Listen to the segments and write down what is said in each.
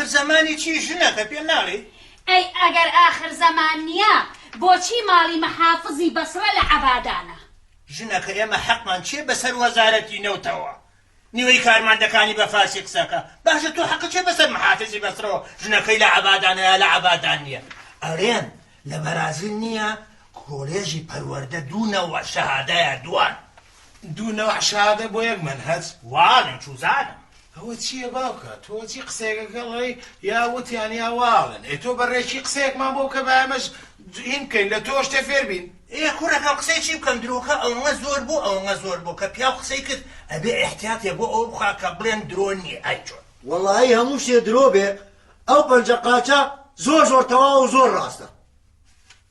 آخر زمانی چی ژنەکە پێم ناڵێ؟ ئەی ئەگەر ئاخر زەمان نییە بۆچی ماڵی مەحافزی بەسرە لە عەبادانە؟ ژنەکە ئێمە حەقمان چیە بەسەر وەزارەتی نەوتەوە؟ نیوەی کارماندەکانی بە فارسی قسەکە باشە تۆ حەقت چێ بەسەر مەحافزی بەسرەوە ژنەکەی لە عەبادانە یا لە عەبادان نییە؟ ئەڵێن لە بەرازیل نییە کۆلێژی پەروەردە 2 نەوە شەهادەیە دوان 2 نەوە شەهادە بۆ یەک منهەج واڵن چوزانم ئەوە چییە باوکە تۆ چی قسێکەکەڵی یا وتیان یا واڵن ئێ تۆ بەڕێکی قسێکمان بۆ کە بە ئەمەش هین بکەین لە تۆ شتێ فێر بین کوڕەکەم قسەی چی بکەم درۆکە ئەوەنە زۆر بوو ئەوەنە زۆر بوو کە پیا قسەی کرد ئەبێ احتیاتێ بۆ ئەو بخوا کە بڵێن درۆ نییە ئەی چۆن وەڵاهی هەموو شتێ درۆ بێ ئەو پەنجە قاچە زۆر تەواو و زۆر ڕاستە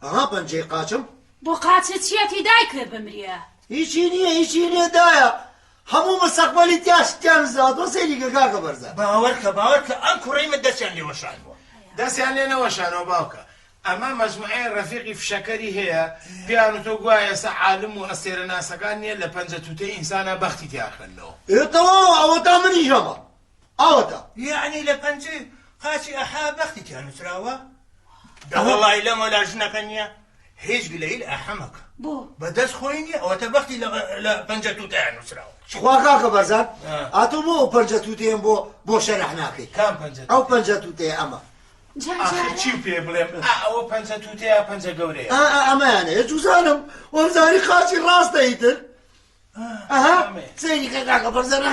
ئەها پەنجەی قاچم بۆ قاچە چیەتی دایکە بمریە هیچی نییە دایە هەموو مستەقبەلی تیان زادوە سەیریکە کاکە بەرزە باوەرکە ئەم کوڕەی من دەستیان لێوەشان بووە دەستیان لێ نەوەشانەوە باوکە ئەمە مەجموعەیە ڕەفیقی فشەکەری هەیە پیان و تۆ گوایە سە عالم و ئەستێرە ناسەکان نییە لە پەنجە تووتەی ئینسانە بەختی تیاخەنەوە تەواو ئەوە تا منی ژەمە ئەوەتە یعنی لە پەنجەی قاچی ئەحا بەختی تیان نووسراوە دەوەڵی لەمە لا ژنەکە نییە هیچ گلەی لە ئەحەمەکە بۆ بەدەست خۆی نییە ئەوەتە بەختی لە پەنجە تووتەیان نووسراوە خوا کاکە بەرزان ئاتۆ بۆ ئەو پەنجە تووتەیەم بۆ شەرەح ناکەی کام پەنجە ئەو پەنجە تووتەیە ئەمە ئاخر چی پێ بڵێم ئەوە پەنجە تووتەیە پەنجە گەورەیە ئەمەیانەیە جوزانم وەمزانی قاچی ڕاستە ئیتر ئەها سەیریکە کاکە بەرزان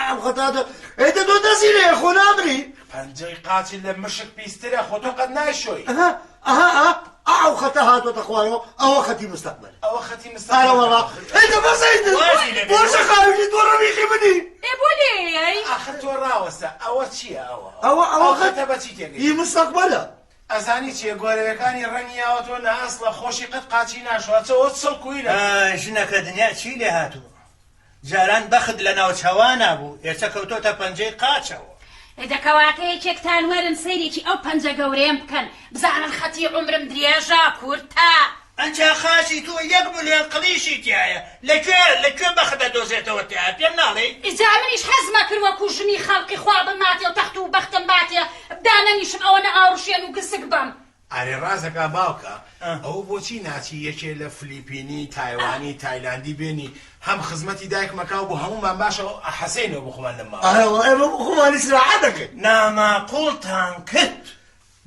ئەم خەتاتە ئەیتە تۆ دەستی لێ خۆ نامری پەنجەی قاچی لە مشک پیسترە خۆ تۆ قەت ناشۆی ئەو خەتە هاتۆتە خوارەوە ئەوە خەتی مستەقبەل ئەوە خەتی ئارە وەڵا ئەیتە بەسەیتر بۆشە خاویشی تۆ ڕەویقی منی بۆ لێی ئاخر تۆ ڕاوەستە ئەوە چییە ئەوە خەتە بەچی تێگەی هی مستەقبەلە ئەزانی چیە گۆرەوەکانی ڕەنگیاوە تۆ نە ئەسڵە خۆشی قەت قاچی ناشوە چەوە سڵکوی لە ژنەکە دنیا چی لێ هاتووە جاران بەخت لە ناو چاوانە بوو ئێستا کەوتۆتە پەنجەی قاچەوە دەکەواتەیەکێکتان وەرن سەیرێکی ئەو پەنجە گەورەیەم بکەن بزانن خەتی عمرم درێژە کورتە ئەنجا خاچی تۆ یەک ملیۆن قلیشی تایە لەکوێ بەخدە دۆزێتەوە تایە پێم ناڵێ ئیجا منیش حەزمە کرد وەکو ژنی خەڵقی خوا بماتێ و تەخت و بەختم باتێ بدانەنیشم ئەوە نە ئاوڕشێن و گسک بم ئارێ ڕازەکە باوکە ئەو بۆچی ناچی یەکێ لە فلیپینی تایوانی تایلاندی بێنی هەم خزمەتی دایک مەکاو بۆ هەمومان باشە حەسەینەوە بخۆمان لە ماوە ئێمە بخۆمانی سراحەت دەکەین ناماقوڵتان کرد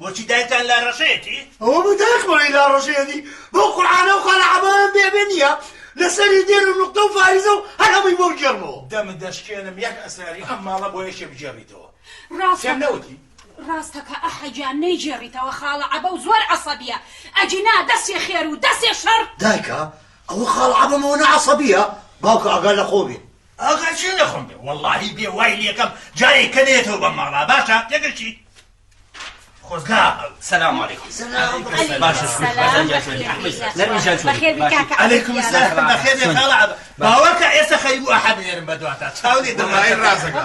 بۆچی دایکتان لا ڕەشێتی ئەوە بدایکمەڵی لا ڕۆژێتی بۆ قورعانە و خەڵعەبان بێبێ نییە لەسەری دێر و نوقتە و فاریزە و هەر هەمووی بۆ گێڕمەوە دەمت دەشکێنم یەک ئەساری ئەم ماڵە بۆ یەکێ بجێڕیتەوە ڕاستە فێم نەوتی ڕاستەکە ئەحەجیان نەیجێڕیتەوە خاڵە عەبە و زۆر عەسەبیە ئەجینا دەستێ خێر و دەستێ شەڕ دایکە ئەوە خەڵعەبەمەوە نەعەسەبیە باوکە ئەگەر لە خۆ بێ ئاغا چی نەخۆم بێ وەڵڵاهی بێ وای لێکەم جارێک کە دێتەوە بە ماڵا باشە تێگەچی خۆزگا سەلام عەلەیکم عەلەیکم السلام بەخێر بێ خاڵە عەبە باوەکە ئێستا خەی بوو ئەحە بنێرم بە دواتە چاولی دڵای ڕازەکە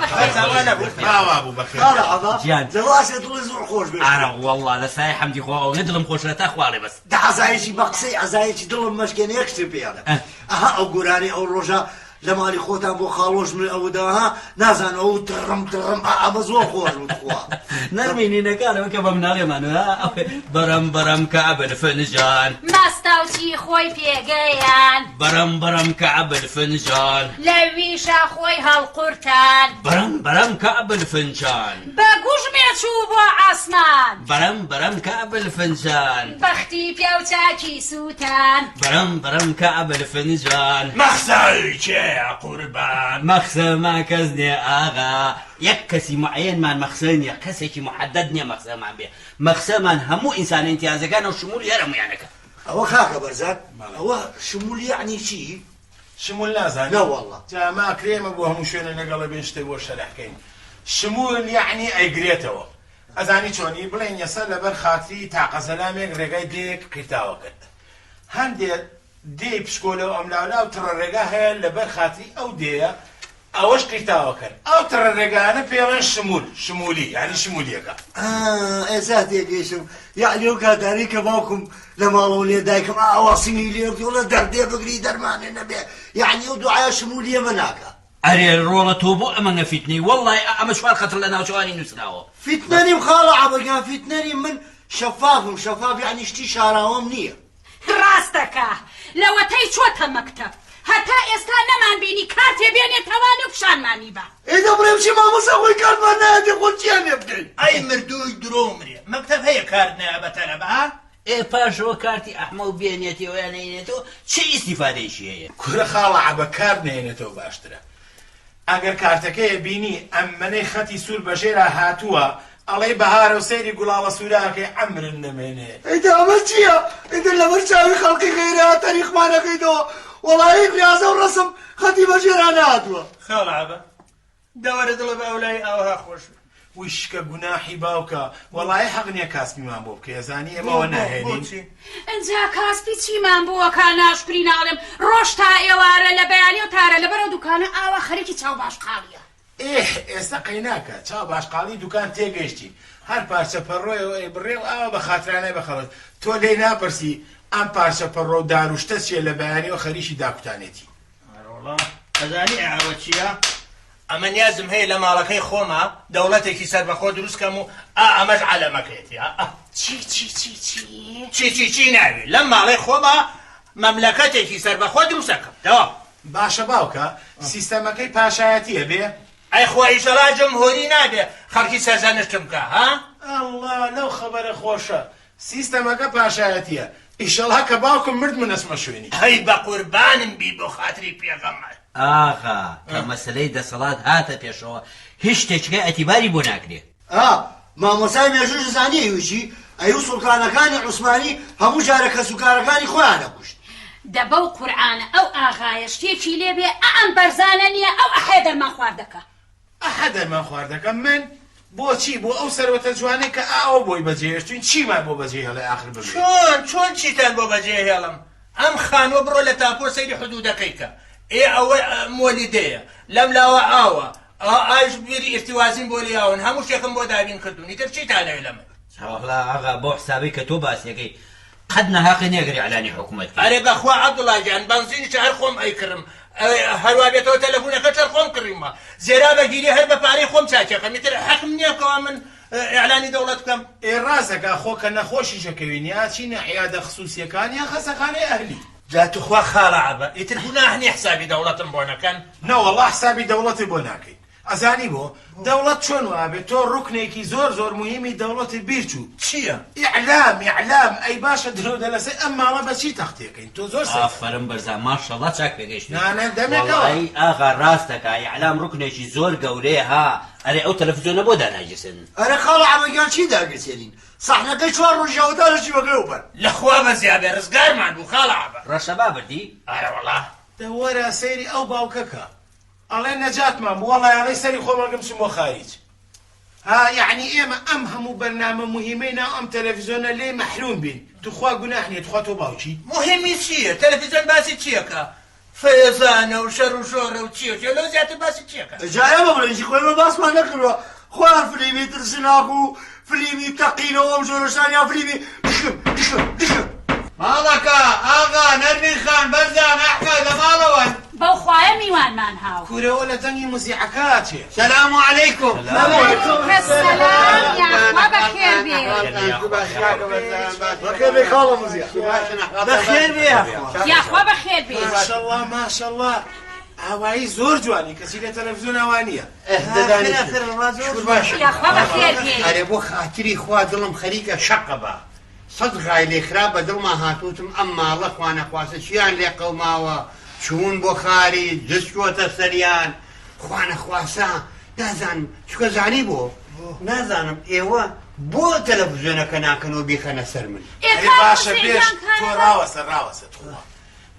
باوا بوو بەخێر خاڵە عەبە دڵاشێ دڵی زۆر خۆش بێ ئارە وەڵڵا لە سای حەمدی خۆ ئەو دڵم خۆشە تا خوارێ بەس عەزایەکی بە قسەی عەزایەکی دڵم مەشکێنە یەک شتێ پێیانە ئەها ئەو گۆرانی ئەو ڕۆژە لە ماڵی خۆتان بۆ خاڵۆژ من ئەوەداها نازانم ئەو تڕم ئەمە زۆر خۆش بخوا نەرمینینەکانەوە کە بە مناڵێمانە بەرەم کەعبە الفنجان ماستاوچی خۆی پێگەیان بەرەم کەعبە الفنجان لەویشە خۆی هەڵقورتان بەرەم کەعبە الفنجان بە گوژمێ چوو بۆ عاسمان بەرەم کەعبە الفنجان بەختی پیا و چاکی سووتان بەرەم کەعبە الفنجان مەخسەوی چێ قوربان مەخسەمان کەس نییە ئاغا یەک کەسی معەیەنمان مەخسە نییە کەسێکی محەدەد نییە مەخسەمان بێ مەخسەمان هەموو ئینسان ئیمتیازەکانە و شمولی هەر هەموویانەکە ئەوە خاکە بەرزان ئەوە شمول یعنی چی؟ شمول نازانی نەوەڵڵا جاما کرێمە بۆ هەموو شوێنە لەگەڵە بێن شتێک بۆ شەرەحکەین شمول یعنی ئەیگرێتەوە ئەزانی چۆنی بڵێن یەسەر لەبەر خاتری تاقەزەلامێک ڕێگای دێک کرداوە کرد هەندێک دێی پشکۆلە و ئەملاولا و تڕە ڕێگا هەیە لەبەر خاتری ئەو دێیە ئەوەش قیرتاوە کرد ئەو تڕە ڕێگانە پێوەن شمولی یعنی شمولیەکە ئێستا تێگەیشتم یعنی ئەو کاتانی کە باوکم لە ماڵەوە لێ دایکم ئاواسینی لێ لە دەردێ بگری دەرمانێ نەبێ یعنی ئەو دوعایە شمولیە مە ناکە ئەرێ ڕۆڵە تۆ بۆ ئەمە نەفیتنی وەڵڵای ئەمە چوار خەتر لە ناوچەوانی نووسراوە فیتنەریم خاڵە عەبەگیان فیتنەری من شەفافم شەفاف یعنی شتی شاراوەم نییە ڕاستەکە لەوەتەی چۆتە مەکتەب هەتا ئێستا نەمان بینی کارتێ بێنێتەوان و پیشانمانی بە ئێدە بڵێم چی مامۆستا خۆی کارمان نایەتێ خۆچیان لێ بکەین ئەی مردووی درۆ مرێ مەکتەب هەیە کار نایە بەتەرە بە ئێ پاشەوە کارتی ئەحمە و بێنێتەوە یان نەینێتەوە چه ئیستیفادەیشی هەیە کورە خاڵە عەبە کار نێنێتەوە باشترە ئەگەر کارتەکەیە بینی ئەم منەی خەتی سوور بەژێرا هاتووە ئەڵێ بەهارە و سەیری گوڵاڵە سووراکەی ئەمرن نەمێنێ ئەیدە ئەمە چییە؟ ئیدە لەبەر چاوی خەڵکی غەیرە تەریخمانەکەیتەوە وەڵایی ڕیاضە و ڕەسم خەتی بەژێرا نهاتووە خاڵە عەبە دەوەرە دڵە بە ئەولای ئاوها خۆش وشکە گوناحی باوکە وەڵای حەق نییە کاسبیمان بۆ بکە ئەزانی ئێمەوە ناهێنین ئەجا کاسپی چیمان بووەکە ناشکری ناڵێم ڕۆژ تا ئێوارە لە بەیانی و تارە لەبەرەوە دوکانە ئاوا خەریکی چاو باشقاڵیە ئێستا قەیناکە چاو باشقاڵی دوکان تێگەیشتی هەر پارچە پەڕۆی بڕێ و ئاوا بە خاترانەی بەخەڵت تۆ لێی ناپرسی ئەم پارچە پەڕۆ و داروشتە چیە لە بەیانیەوە خەریکی داکوتانێتی ئەزانی ئاوە چییە؟ ئەمە نیازم هەیە لە ماڵەکەی خۆمە دەوڵەتێکی سەربەخۆ دروستکەم و ئەمەش عەلەمەکەیەتی چی ناوێ لەم ماڵەی خۆمە مەملەکەتێکی سەربەخۆ دروستەکەم دەوا باشە باوکە سیستەمەکەی پاشایەتیە بێ ئەی خۆ ئیشەڵا جمهوری نابێ خەڵکی سەرزانشتم کە ها؟ ئەڵڵا لەو خەبەرە خۆشە سیستەمەکە پاشایەتیە ئیشەڵا کە باوکم مرد منەسمە شوێنی هەی بە قوربانم بی بۆ خاتری پێغەمبەر ئاغا کە مەسلەی دەسەڵات هاتە پێشەوە هیچ شتێکەکە ئەتیباری بۆ ناکرێ مامۆسای مێژوش زانی ویشی ئەیوو سوڵتانەکانی عوسمانی هەموو جارە کەسوکارەکانی خۆیان دەکوشت دەبە و قورعانە ئەو ئاغایە شتێکی لێبێ ئەم بەرزانە نییە ئەو ئەحێ دەرمان خواردەکە ئەحە دەرمان خواردەکەم من بۆچی بۆ ئەو سەرەوەتە جوانەی کە ئاوە بۆی بەجێهێشتوین چیمان بۆ بەجێهێڵێ ئاخر بژێ چۆن چیتان بۆ بەجێهێڵم ئەم خانوە بڕۆ لە تاپۆ سەیری حدودەکەی کە ئەوە مۆلیدەیە لەم لاوە ئاوە ئاش بیری ئێفتیوازین بۆ لیاون هەموو شتێکم بۆ دابین کردوونی تر چیتانەوێ لەمە ئاغا بۆ حسابی کە تۆ باسیەکەی قەت نەهاقی نێگری ئەعلانی حکوومەت ئەرێ بەخوا عەبدوڵڵا گیان بەنزینی هەر خۆم ئەیکڕم هەروە بێتەوە تەلەفۆنەکە چەر خۆم کڕیمە زێرا بەگیری هەر بە پارەی خۆم چاکەکەم تر حەقم نییە کەوا من ئیعلانی دەوڵەت بکەم ڕازەکە خۆکە نەخۆشی شەکەوین یا چینە عیادە خصوصیەکان یا خەسەخانەی ئەهلی جا توخوا خاڵە عەبە ئیتر گوناح نییە حسابی دەوڵەتم بۆ نەکەن نەوەڵڵا حسابی دەوڵەتی بۆ ناکەیت ئەزانی بۆ دەوڵەت چۆن وابێت تۆ ڕوکنێکی زۆر مهمی دەوڵەتی بیرچوو چییە؟ ئیعلام ئەی باشە درۆ دەلەسەی ئەم ماڵە بەچی تەختێکەکەین تۆ زۆر ئافەرم بەرزە ماشەڵڵا چاک پێگەیشت نانە دەمێکەوە وەڵی ئاغا ڕاستەکە ئیعلام ڕوکنێکی زۆر گەورەیە ها ئەرێ ئەو تەلەڤیزیۆنە بۆ داناگیرسن ئەرە خاڵە عەبەگیان چی داگرسێنین سەحنەکەی چوار ڕۆژیاوەدا لەچی بەگەی وبەر لەخوا بەزیابێ ڕزگارمان بوو خاڵە عەبە ڕەشەبا بردی ئارە وەڵا دەوەرە سەیری ئەو باوکەکە ئەڵێ نەجاتمان بوو وەڵای ئەڵێ سەری خۆمەگەم چم بۆ خارج ها یعنی ئێمە ئەم هەموو بەرنامە مهمەی ناو ئەم تەلەڤیزیۆنە لێ مەحروم بین توخوا گوناح نییە توخوا تۆ باوکی مهمی چییە؟ تەلەڤیزیۆن باسی چیەکە؟ فێزانە و شەر و شۆڕە و چیە لەو زیاتر باسی چیەکە؟ جا ئێمە بڵێنجی خۆیمە باسمان نەکردووە خۆیان فلیمی ترسناک و فلیمی تەقینەوە ئەم جۆرەشتانیان فلیمی دشم ماڵەکە ئاغا نەرمین خان بەرزان ئەحمەد لە ماڵەوەن بەو خوایە میوانمان هاو کورەوە لە دەنگی موزیعەکەاتێ سەلام عەلەیکم سەلام یاخوا بەخێر بێ بەخێر بێ خاڵە موزیع بەخێر بێ یاخوا بەخێر بێ ماشەڵڵا ئاوایی زۆر جوانی کەسی لە تەلەڤیزیۆن ئاوانیە یاخوا بەخێر بێ ئەرێ بۆ خاتری خوا دڵم خەریکە شەقە بە سەد غای لێ خرا بە دڵما هاتووتم ئەم ماڵە خوانەخواسە چیان لێ قەوماوە چوون بۆ خاری جستووەتە سەریان خوانەخواسە نازانم چکە زانی بۆ نازانم ئێوە بۆ تەلەڤیزیۆنەکە ناکەنەوە بیخەنە سەر من باشە پێش تۆ ڕاوەسە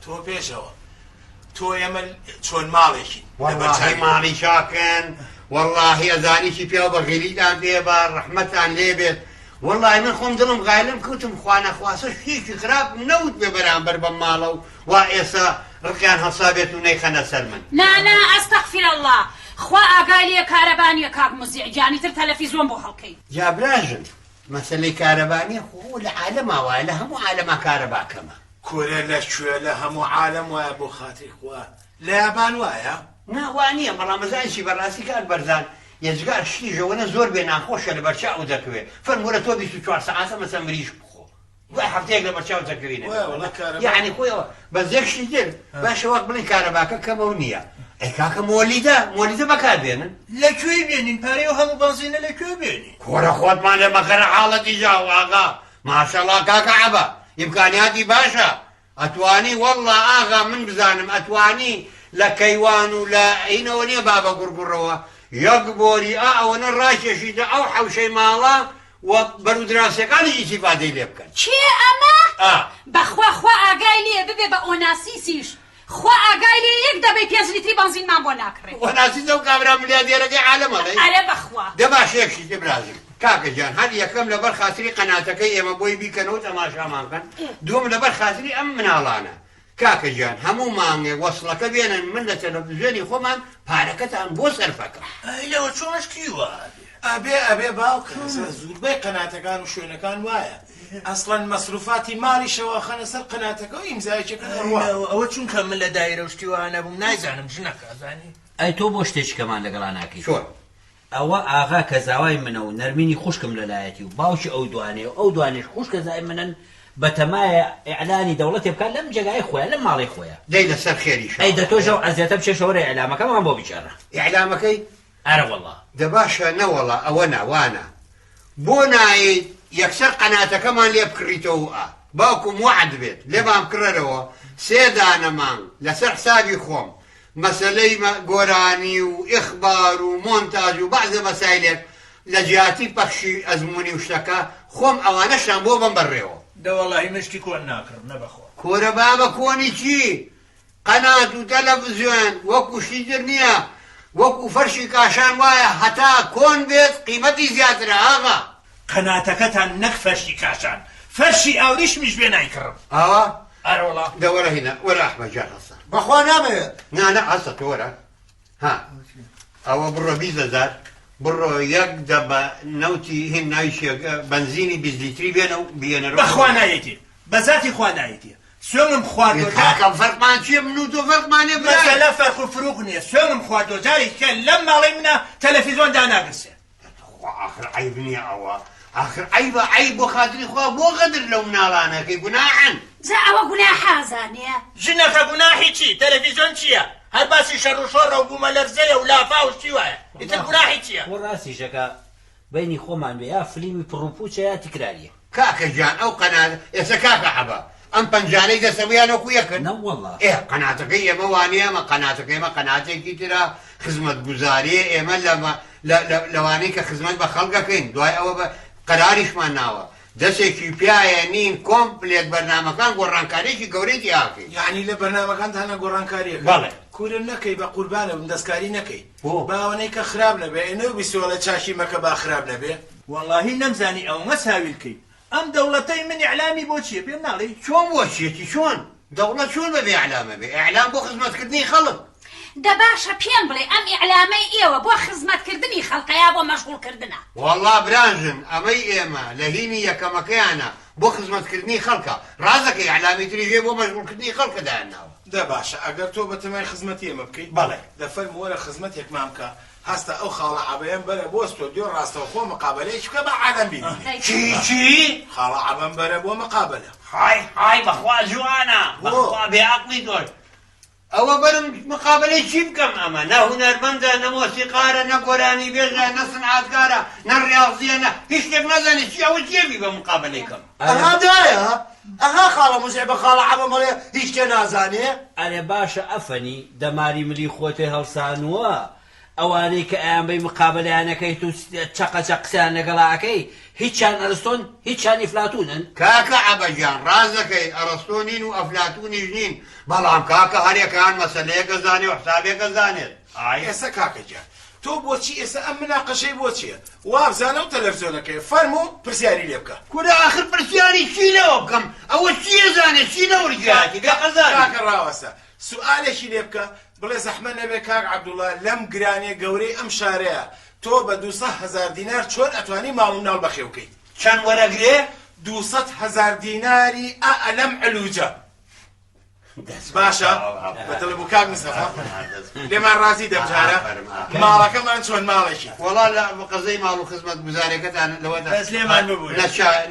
تۆ پێشەوە تۆ ئێمە چۆن ماڵێکی وەڵڵاهی ماڵی شاکەن وەڵڵاهی ئەزانیشی پێوە بە غیلیدان پێبە ڕەحمەتان لێبێت وەڵڵاهی من خۆم دڵم غایلم کەوتم خوانەخواسە شتێکی خراپ نەوت بێ بەرامبەر بەم ماڵە و وا ئێستا ڕقیان هەسابێت و نەیخەنە سەر من نانا ئەستەغفر الله خوا ئاگای لێ کارەبانیە کاک موزیع گیانی تر تەلەڤیزیۆن بۆ هەڵکەی جابراژن مەسەلەی کارەبانی خۆ لە عالەما وایە لە هەموو عالەما کارەباکەمە کورە لەکوێ لە هەموو عالەم وایە بۆ خاتری خوا لە یابان وایە ناوانییە بەڵام مەزانشی بەڕاستی کار بەرزان یەجگار شتی ژەوەنە زۆر بێ ناخۆشە لە بەرچاو دەکەوێت فەرمورە تۆ 24 ساعتە مەسە مریش بخۆ دوای هەفتەیەک لە بەرچاو دەکەوێنێ یعنی خۆیەوە بەزێکشتی تر باشە وەک بڵێن کارەباکە کەمەوە نییە ئەی کاکە مۆلیدە بەکار بێنن لەکوێ بێنین پارەی و هەموو بەنزینە لەکوێ بێنین کۆرە خۆتمان لە مەخەرە حاڵەتی ژاواغا ماشەڵڵا کاکە عەبە ئیمکانیاتی باشە ئەتوانی وەڵڵا ئاغا من بزانم ئەتوانی لە کەیوان و لە عینەوە نییە بابە گوڕگوڕەوە یەک بۆری ئەوەنە ڕاکێشیدە ئەو حەوشەی ماڵە و بەرودراسیەکانی ئیسیفادەی لێ بکەن چێ ئەمە بەخوا خوا ئاگای لێ ببێ بە ئۆناسیسیش خوا ئاگای لێ یەک دەبێ 5 لیتری بەنزینمان بۆ ناکڕێت ئۆناسیس ئەو کابرا ملیاردێرەکەی عالەمەڵێ ئەرێ بەخوا دەبا شێکشی دەبرازم کاکە جان هەر یەکەم لەبەر خاتری قەناتەکەی ئێمە بۆی بیکەنەوە تەماشامان بکەن دووەم لەبەر خاتری ئەم مناڵانە کاکە جان هەموو مانگێ وەسڵەکە بێنن من لە تەلەڤیزیۆنی خۆمان پارەکەتان بۆ سەرفەکە لەوە چۆنش کیوە ئەبێ باوکە زۆربەی قەناتەکان و شوێنەکان وایە ئەسڵەن مەسروفاتی ماڵی شەواخەنە سەر قەناتەکە و ئیمزایەکەکەن ئەوە چونکە من لە دایرە و شتیوانە بووم نایزانم ژنەکە زانی ئەی تۆ بۆ شتێکەکەمان لەگەڵا ناکەی چۆن ئەوە ئاغا کە زاوای منە و نەرمینی خوشکم لەلایەتی و باوکی ئەو دوانێ و ئەو دوانێش خوشکە زای منن بەتەمایە ئیعلانی دەوڵەتێ بکات لەم جێگای خۆیان لەم ماڵی خۆیان دەی لەسەر خێریش ئەی دەتۆژە ئەزیێتە بچێ شەوەرە ئیعلامەکەمان بۆ بیچارە ئیعلامەکەی ئەرە وەڵڵا دەباشە نەوەڵە ئەوە ناوانە بۆ نایت یەکسەر قەناتەکەمان لێ بکڕیتەوە باوکم وعد بێت لێمان بکڕەرەوە 3 دانە مانگ لەسەر حسابی خۆم مەسەلەی گۆرانی و ئیخبار و مۆنتاژ و بەعزە مەسایلێک لە جیاتی پەخشی ئەزمموی و شتەکە خۆم ئەوانەشان بۆ بم بەڕێوە دەوەڵی مشتی کۆن ناکڕم نەبەخۆ کۆرە بابە کۆنی چی قەنات و تەلەڤیزیۆن وەکو شیتر نییە وەکو فەرشی کاشان وایە هەتا کۆن بێت قیمەتی زیاترە ئاغا قەناتەکەتان نەک فەرشی کاشان فەرشی ئاوریشمیش بێ نایکڕم ئاوا ئەرەوەڵا دەوەرە هینە وەرە ئەحمەد جان هەستا بەخوا نامەوێت نانە ئەستا تۆرە ها ئەوە بڕۆ 20,000 بڕۆ یەک دەبە نەوتی هین ناویشێک بەنزینی 20 لیتری بێنە و بێنەرەوە بەخوا نایەتی بەذاتی خوا نایەتی سوێنم خواردۆ کاکەم فەرقمان چییە من و تۆ فەرقمانێ مەسەلە فەرق و فروق نییە سوێنم خواردۆ جاری کە لەم ماڵی منە تەلەڤیزۆن داناگرسێ آخر عیب نییە ئەوە آخر عیبە عیب بۆ خاتری خوا بۆ غەدر لەو مناڵانەکەی گوناحن جا ئەوە گوناحازانێ ژنەکە گوناحی چی تەلەڤیزۆن چییە هەر باسی شەڕ و شۆڕە و بوومە لەرزەیە و لافا و شتی وایە ئیتر گوناحی چییە بۆ ڕاستیشەکە بینی خۆمان بێ یا فلیمی پڕوپوچە یا تیکراریە کاکە جان ئەو قەنات ئێستا کاکە حەبە ئەم پەنجانەی دەسەویانەکو یەکن نەوەڵڵا قەناتەکەی ئێمە وانە ئەمە قەناتەکەی ئێمە قەناتێکی ترە خزمەت گوزاریە ئێمە لەوانەی کە خزمەت بە خەڵکەکەین دوای ئەوە بە قەراریشمان ناوە دەستێکی پیایە نین کۆمپلێت بەرنامەکان گۆڕانکاریێکی گەورەی یاکەین یعنی لە بەرنامەکان هەنە گۆڕانکاریەکە بەڵێ کورن نەکەی بە قوربانە دەستکاری نەکەی باوانەی کە خراپ نەبێ ئێنە بیسۆڵە چاشی مەکە با خراپ نەبێ واللهی نەمزانی ئەومە ساویلکەی ئەم دەوڵەتەی من ئیعلامی بۆ چییە پێم ناڵێ چۆن بۆ چێتی چۆن دەوڵەت چۆن بەبێ ئیعلامە بێ ئیعلام بۆ خزمەتکردنی خەڵک دەباشە پێم بڵێ ئەم ئیعلامەی ئێوە بۆ خزمەتکردنی خەڵقەیە بۆ مەشغوڵکردنە وەڵڵا برانژن ئەمەی ئێمە لە هینی یەکەمەکەیانە بۆ خزمەتکردنی خەڵکە ڕازەکەی ئیعلامی تریژێ بۆ مەشغوڵکردنی خەڵکە دایانناوە دە باشە ئەگەر تۆ بەتەمای خزمەتی ئێمە بکەیت بەڵێ دەفەرم وەرە خزمەتێک مام کە هەستا ئەو خاڵە عەبەیەم بەرە بۆ ستۆدیۆ ڕاستەوخۆ مقابلەیەکی بکە بە عالەم بینی چی خاڵە عەبەم بەرە بۆ مقابلە های بەخوا جوانە بەخوا بێعەقڵی تۆش ئەوە بەرم مقابلەی چی بکەم ئەمە نە هونەرمەندە نە مۆسیقارە نە گۆرانی بێژە نە سنعاتکارە نە ڕیاضیە نە هیچ شتێک نەزانێت چی ئەوە چێبی بە مقابلەیکەم ئەها دایە ئەها خاڵە موزێ بە خاڵە عەبەم بڵێ هیچ کێ نازانێ ئەرێ باشە ئەفەنی دەماری ملی خۆتێ هەڵسانووە ئەوانەی کە ئەیانبەی مقابلەیانەکەیت و چەقەچە قسەیان لەگەڵاکەی هیچیان ئەرستۆن هیچیان ئیفلاتونن کاکە عەبەجان ڕازەکەی ئەرستۆنین و ئەفلاتونیش نین بەڵام کاکە هەرێکان مەسەلەیەکە زانێ و حسابێکە زانێت ئێستا کاکەجان تۆ بۆچی ئێستا ئەم مناقەشەی بۆ چییە وابزانە و تەلەڤیزۆنەکەی فەرموو پرسیاری لێ بکە کورە ئاخر پرسیاری چی لەوە بکەم ئەوە چیە زانێت چی نەوەرگاتی کاکە ڕاوەسە سوالێکی لێ بکە بڵێ زەحمە نەبێ کاک عەبدوڵڵا لەم گرانیە گەورەی ئەم شارەیە تۆ بە 200,000 دینار چۆن ئەتوانی ماڵ و ناڵ بەخێو بکەیت چەند وەرەگرێ 200,000 دیناری لەم علوجە باشە بەتەڵە بوو کاک مستەفا لێمان ڕازی دەمجارە ماڵەکەمان چۆن ماڵێکی وەڵا لە قەزەی ماڵ و خزمەت گوزارەکەتان لەوەدا بەس لێمان ببوو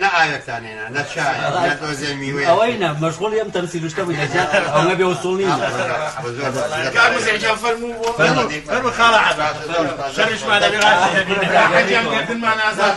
نە ئاوێکتانێنە نە چای نە تۆزێ میوێ ئەوەی نە مەشغوڵ یم تەمسیلشتە بووی نەجات ئەوە بێ وسوڵ نیم کاک مستەفا فەرموو بۆ فەرموو خاڵە عەبا شەرشمان دەبێ ڕاستی هەبینە حەجیان گردنمان ئازاد